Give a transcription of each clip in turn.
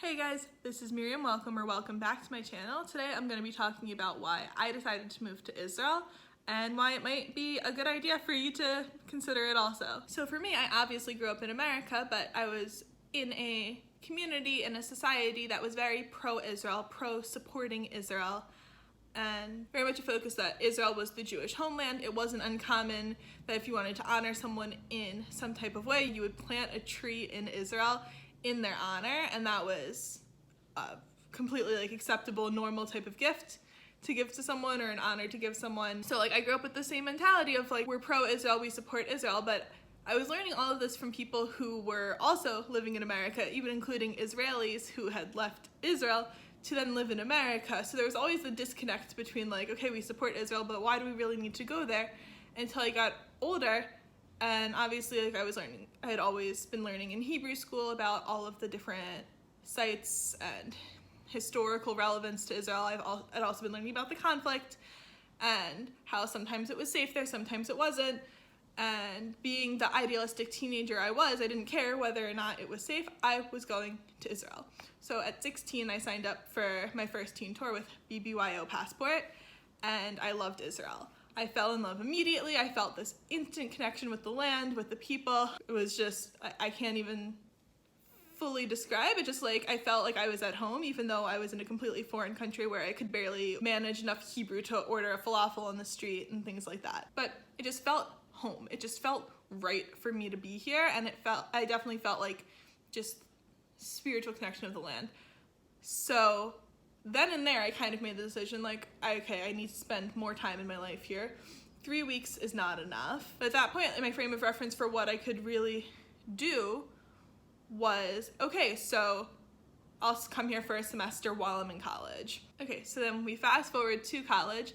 Hey guys, this is Miriam. Welcome back to my channel. Today I'm going to be talking about why I decided to move to Israel and why it might be a good idea for you to consider it also. So for me, I obviously grew up in America, but I was in a community, in a society that was very pro-Israel, pro-supporting Israel, and very much a focus that Israel was the Jewish homeland. It wasn't uncommon that if you wanted to honor someone in some type of way, you would plant a tree in Israel in their honor, and that was a completely acceptable, normal type of gift to give to someone, or an honor to give someone. So I grew up with the same mentality of we're pro-Israel, we support Israel, but I was learning all of this from people who were also living in America, even including Israelis who had left Israel to then live in America. So there was always a disconnect between okay, we support Israel, but why do we really need to go there? Until I got older, and obviously I had always been learning in Hebrew school about all of the different sites and historical relevance to Israel. I'd also been learning about the conflict and how sometimes it was safe there, sometimes it wasn't. And being the idealistic teenager I was, I didn't care whether or not it was safe. I was going to Israel. So at 16, I signed up for my first teen tour with BBYO passport, and I loved Israel. I fell in love immediately. I felt this instant connection with the land, with the people. It was just, I can't even fully describe it. Just I felt like I was at home, even though I was in a completely foreign country where I could barely manage enough Hebrew to order a falafel on the street and things like that. But it just felt home. It just felt right for me to be here, and I definitely felt just spiritual connection of the land. So then and there, I kind of made the decision okay, I need to spend more time in my life here. 3 weeks is not enough. But at that point, my frame of reference for what I could really do was, okay, so I'll come here for a semester while I'm in college. Okay, so then we fast forward to college,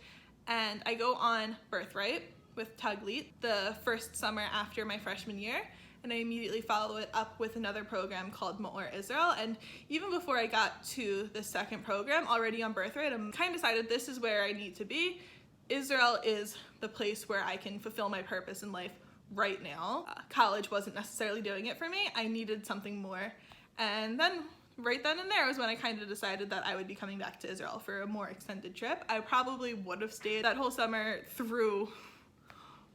and I go on Birthright with Taglit the first summer after my freshman year, and I immediately follow it up with another program called Maor Israel. And even before I got to the second program, already on Birthright, I'm kind of decided this is where I need to be. Israel is the place where I can fulfill my purpose in life right now. College wasn't necessarily doing it for me. I needed something more. And then right then and there was when I kind of decided that I would be coming back to Israel for a more extended trip. I probably would have stayed that whole summer through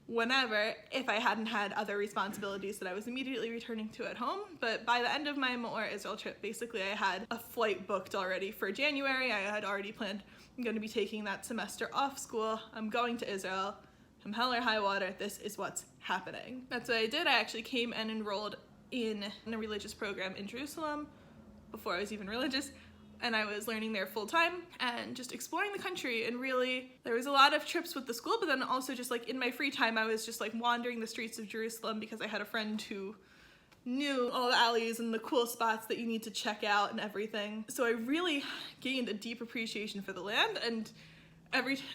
whenever if I hadn't had other responsibilities that I was immediately returning to at home. But by the end of my Maor Israel trip, basically I had a flight booked already for January. I had already planned I'm going to be taking that semester off school. I'm going to Israel. Come hell or high water, this is what's happening. That's what I did. I actually came and enrolled in a religious program in Jerusalem before I was even religious. And I was learning there full time and just exploring the country. And really, there was a lot of trips with the school, but then also just in my free time, I was just wandering the streets of Jerusalem because I had a friend who knew all the alleys and the cool spots that you need to check out and everything. So I really gained a deep appreciation for the land. And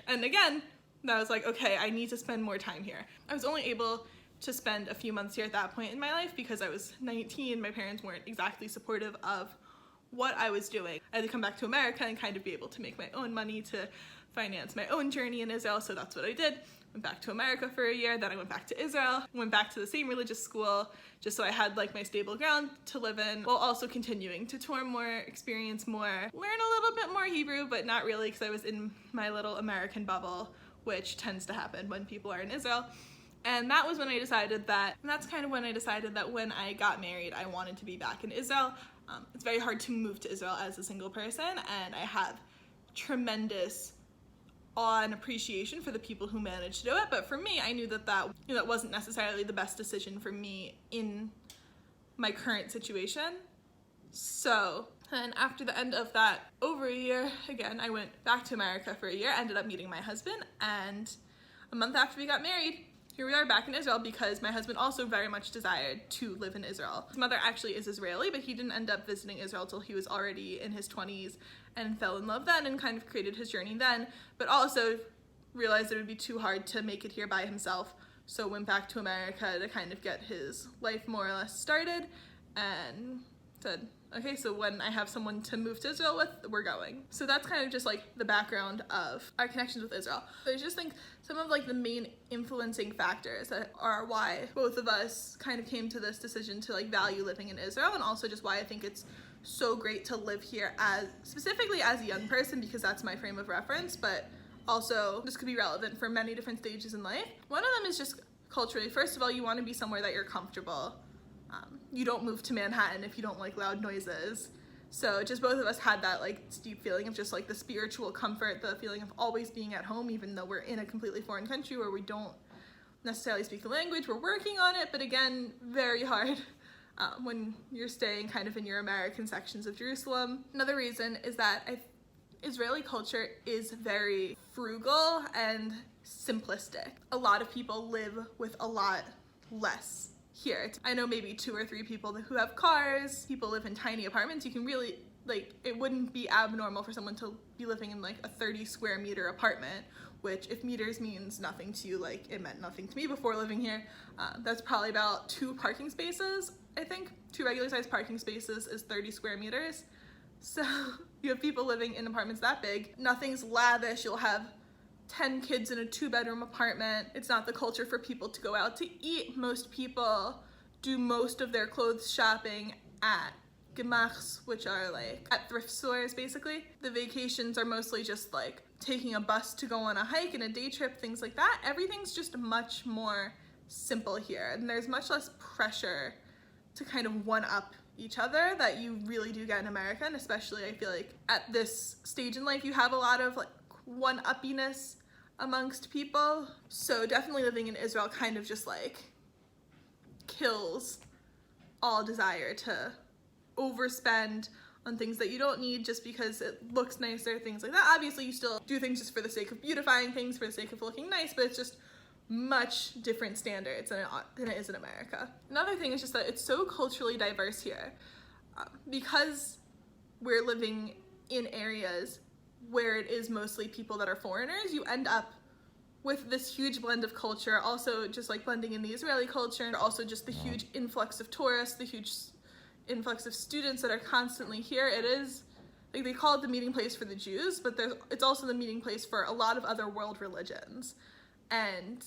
again, I was okay, I need to spend more time here. I was only able to spend a few months here at that point in my life because I was 19. My parents weren't exactly supportive of what I was doing. I had to come back to America and kind of be able to make my own money to finance my own journey in Israel, so that's what I did. Went back to America for a year, then I went back to Israel, went back to the same religious school, just so I had my stable ground to live in, while also continuing to tour more, experience more, learn a little bit more Hebrew, but not really because I was in my little American bubble, which tends to happen when people are in Israel. And that was when I decided that, and that's kind of when I decided that when I got married, I wanted to be back in Israel. It's very hard to move to Israel as a single person, and I have tremendous awe and appreciation for the people who managed to do it. But for me, I knew that wasn't necessarily the best decision for me in my current situation. So then after the end of that, over a year, again, I went back to America for a year, ended up meeting my husband, and a month after we got married, here we are back in Israel because my husband also very much desired to live in Israel. His mother actually is Israeli, but he didn't end up visiting Israel till he was already in his 20s and fell in love then and kind of created his journey then, but also realized it would be too hard to make it here by himself, so went back to America to kind of get his life more or less started and said, okay, so when I have someone to move to Israel with, we're going. So that's kind of just the background of our connections with Israel. So I just think some of the main influencing factors that are why both of us kind of came to this decision to value living in Israel, and also just why I think it's so great to live here as, specifically as a young person, because that's my frame of reference, but also this could be relevant for many different stages in life. One of them is just culturally. First of all, you want to be somewhere that you're comfortable. You don't move to Manhattan if you don't like loud noises. So just both of us had that like deep feeling of just like the spiritual comfort, the feeling of always being at home, even though we're in a completely foreign country where we don't necessarily speak the language. We're working on it, but again, very hard when you're staying kind of in your American sections of Jerusalem. Another reason is that Israeli culture is very frugal and simplistic. A lot of people live with a lot less here. I know maybe 2 or 3 people who have cars. People live in tiny apartments. You can really, like, it wouldn't be abnormal for someone to be living in like a 30 square meter apartment, which if meters means nothing to you, like it meant nothing to me before living here. That's probably about 2 parking spaces, I think. 2 regular sized parking spaces is 30 square meters. So you have people living in apartments that big. Nothing's lavish. You'll have 10 kids in a 2-bedroom apartment. It's not the culture for people to go out to eat. Most people do most of their clothes shopping at gemachs, which are like at thrift stores basically. The vacations are mostly just like taking a bus to go on a hike and a day trip, things like that. Everything's just much more simple here, and there's much less pressure to kind of one-up each other that you really do get in America. And especially I feel like at this stage in life you have a lot of like one-uppiness amongst people. So definitely living in Israel kind of just like kills all desire to overspend on things that you don't need just because it looks nicer, things like that. Obviously you still do things just for the sake of beautifying things, for the sake of looking nice, but it's just much different standards than it is in America. Another thing is just that it's so culturally diverse here. Because we're living in areas where it is mostly people that are foreigners, you end up with this huge blend of culture, also just like blending in the Israeli culture, and also just the huge influx of tourists, the huge influx of students that are constantly here. It is, like, they call it the meeting place for the Jews, but it's also the meeting place for a lot of other world religions. And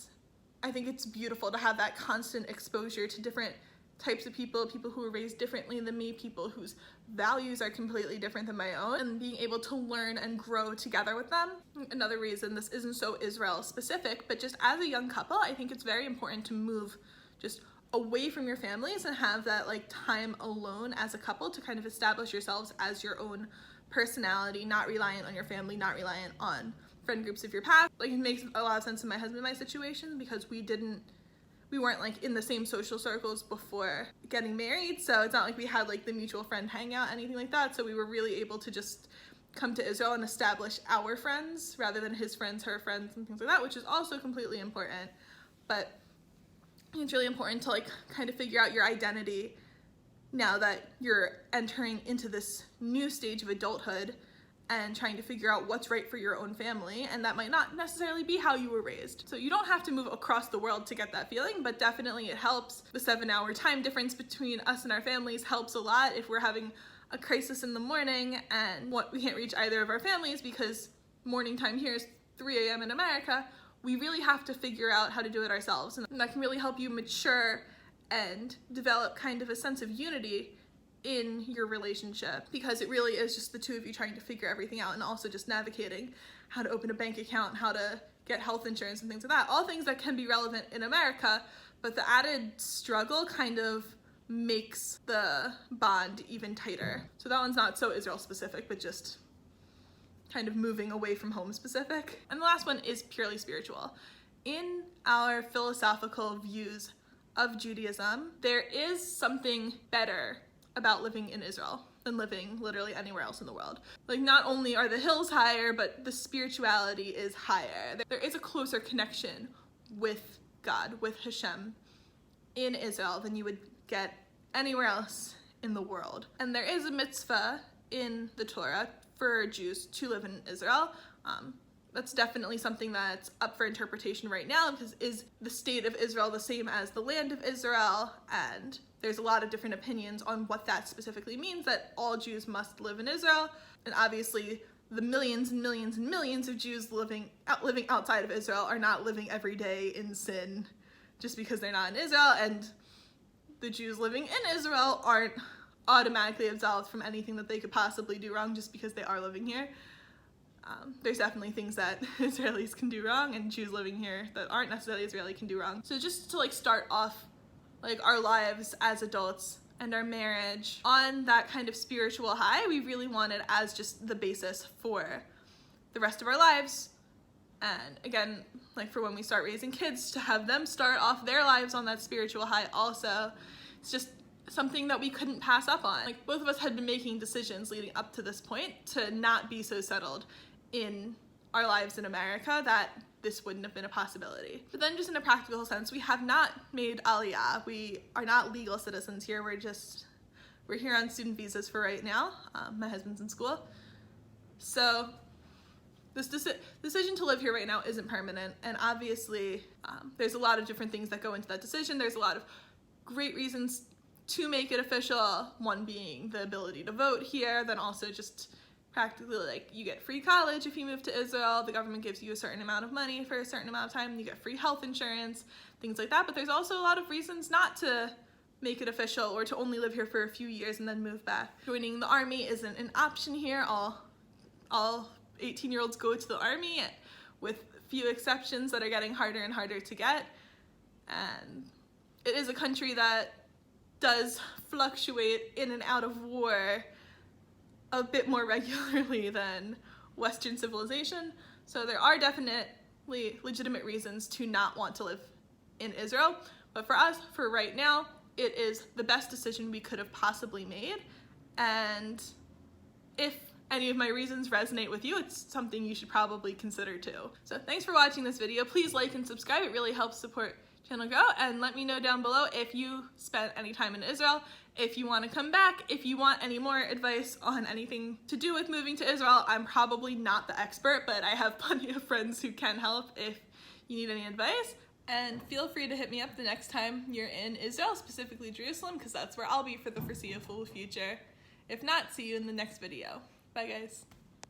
I think it's beautiful to have that constant exposure to different types of people who were raised differently than me, people whose values are completely different than my own, and being able to learn and grow together with them. Another reason, this isn't so Israel specific, but just as a young couple, I think it's very important to move just away from your families and have that like time alone as a couple to kind of establish yourselves as your own personality, not reliant on your family, not reliant on friend groups of your past. Like, it makes a lot of sense in my husband and my situation because we weren't like in the same social circles before getting married, so it's not like we had like the mutual friend hangout, anything like that. So we were really able to just come to Israel and establish our friends rather than his friends, her friends, and things like that, which is also completely important. But it's really important to like kind of figure out your identity now that you're entering into this new stage of adulthood and trying to figure out what's right for your own family, and that might not necessarily be how you were raised. So you don't have to move across the world to get that feeling, but definitely it helps. The 7-hour time difference between us and our families helps a lot if we're having a crisis in the morning and we can't reach either of our families because morning time here is 3 a.m. in America. We really have to figure out how to do it ourselves, and that can really help you mature and develop kind of a sense of unity in your relationship, because it really is just the two of you trying to figure everything out, and also just navigating how to open a bank account, how to get health insurance and things like that. All things that can be relevant in America, but the added struggle kind of makes the bond even tighter. So that one's not so Israel specific, but just kind of moving away from home specific. And the last one is purely spiritual. In our philosophical views of Judaism, there is something better about living in Israel than living literally anywhere else in the world. Like, not only are the hills higher, but the spirituality is higher. There is a closer connection with God, with Hashem, in Israel than you would get anywhere else in the world. And there is a mitzvah in the Torah for Jews to live in Israel. That's definitely something that's up for interpretation right now, because is the state of Israel the same as the land of Israel? And there's a lot of different opinions on what that specifically means, that all Jews must live in Israel. And obviously the millions and millions and millions of Jews living outside of Israel are not living every day in sin just because they're not in Israel, and the Jews living in Israel aren't automatically absolved from anything that they could possibly do wrong just because they are living here. There's definitely things that Israelis can do wrong and Jews living here that aren't necessarily Israeli can do wrong. So just to like start off like our lives as adults and our marriage on that kind of spiritual high, we really wanted as just the basis for the rest of our lives. And again, like for when we start raising kids, to have them start off their lives on that spiritual high also. It's just something that we couldn't pass up on. Like both of us had been making decisions leading up to this point to not be so settled in our lives in America that this wouldn't have been a possibility. But then just in a practical sense, we have not made Aliyah. We are not legal citizens here. We're here on student visas for right now. My husband's in school. So this decision to live here right now isn't permanent, and obviously there's a lot of different things that go into that decision. There's a lot of great reasons to make it official, one being the ability to vote here, then also just practically like you get free college if you move to Israel, the government gives you a certain amount of money for a certain amount of time, you get free health insurance, things like that. But there's also a lot of reasons not to make it official or to only live here for a few years and then move back. Joining the army isn't an option here. All 18-year-olds go to the army with few exceptions that are getting harder and harder to get. And it is a country that does fluctuate in and out of war a bit more regularly than Western civilization. So there are definitely legitimate reasons to not want to live in Israel. But for us, for right now, it is the best decision we could have possibly made. And if any of my reasons resonate with you, it's something you should probably consider too. So thanks for watching this video. Please like and subscribe. It really helps support channel grow, and let me know down below if you spent any time in Israel, if you want to come back, if you want any more advice on anything to do with moving to Israel. I'm probably not the expert, but I have plenty of friends who can help if you need any advice. And feel free to hit me up the next time you're in Israel, specifically Jerusalem, because that's where I'll be for the foreseeable future. If not, see you in the next video. Bye guys.